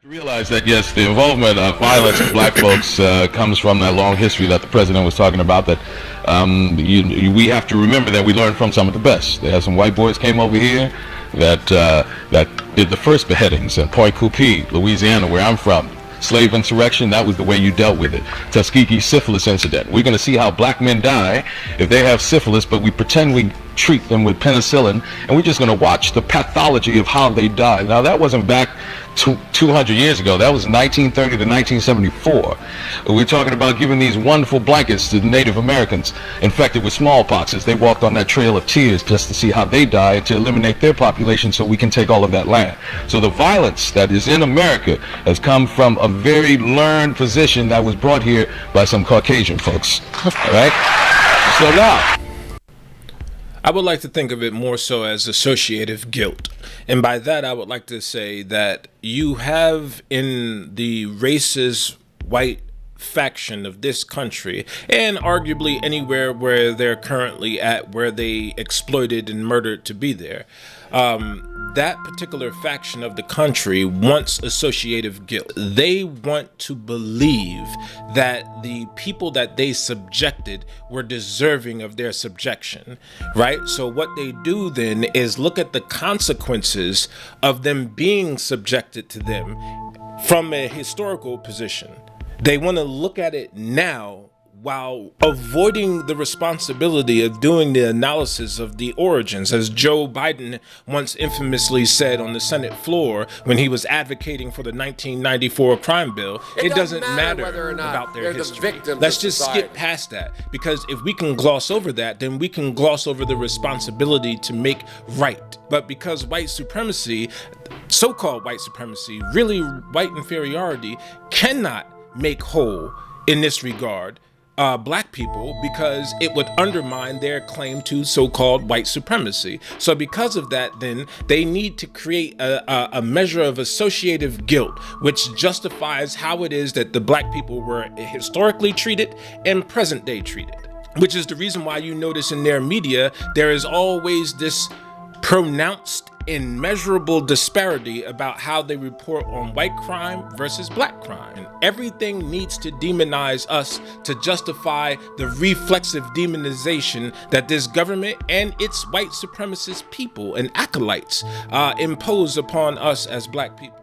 Realize that yes, the involvement of violence of black folks comes from that long history that the president was talking about. That we have to remember that we learned from some of the best. There are some white boys came over here that did the first beheadings in Point Coupee, Louisiana, where I'm from. Slave insurrection, that was the way you dealt with it. Tuskegee syphilis incident. We're going to see how black men die if they have syphilis, but we pretend we treat them with penicillin, and we're just going to watch the pathology of how they die. Now, that wasn't back 200 years ago. That was 1930 to 1974. We're talking about giving these wonderful blankets to the Native Americans infected with smallpox as they walked on that trail of tears just to see how they died, to eliminate their population so we can take all of that land. So the violence that is in America has come from a very learned position that was brought here by some Caucasian folks. All right? So now, I would like to think of it more so as associative guilt. And by that, I would like to say that you have in the racist white faction of this country, and arguably anywhere where they're currently at, where they exploited and murdered to be there, that particular faction of the country wants associative guilt. They want to believe that the people that they subjected were deserving of their subjection, right? So what they do then is look at the consequences of them being subjected to them from a historical position. They want to look at it now while avoiding the responsibility of doing the analysis of the origins, as Joe Biden once infamously said on the Senate floor when he was advocating for the 1994 crime bill. It doesn't matter whether or not about their history. Let's just skip past that, because if we can gloss over that, then we can gloss over the responsibility to make right. But because white supremacy, so-called white supremacy, really white inferiority, cannot make whole in this regard black people, because it would undermine their claim to so-called white supremacy. So because of that, then they need to create a measure of associative guilt, which justifies how it is that the black people were historically treated and present day treated, which is the reason why you notice in their media there is always this pronounced immeasurable disparity about how they report on white crime versus black crime. And everything needs to demonize us to justify the reflexive demonization that this government and its white supremacist people and acolytes impose upon us as black people.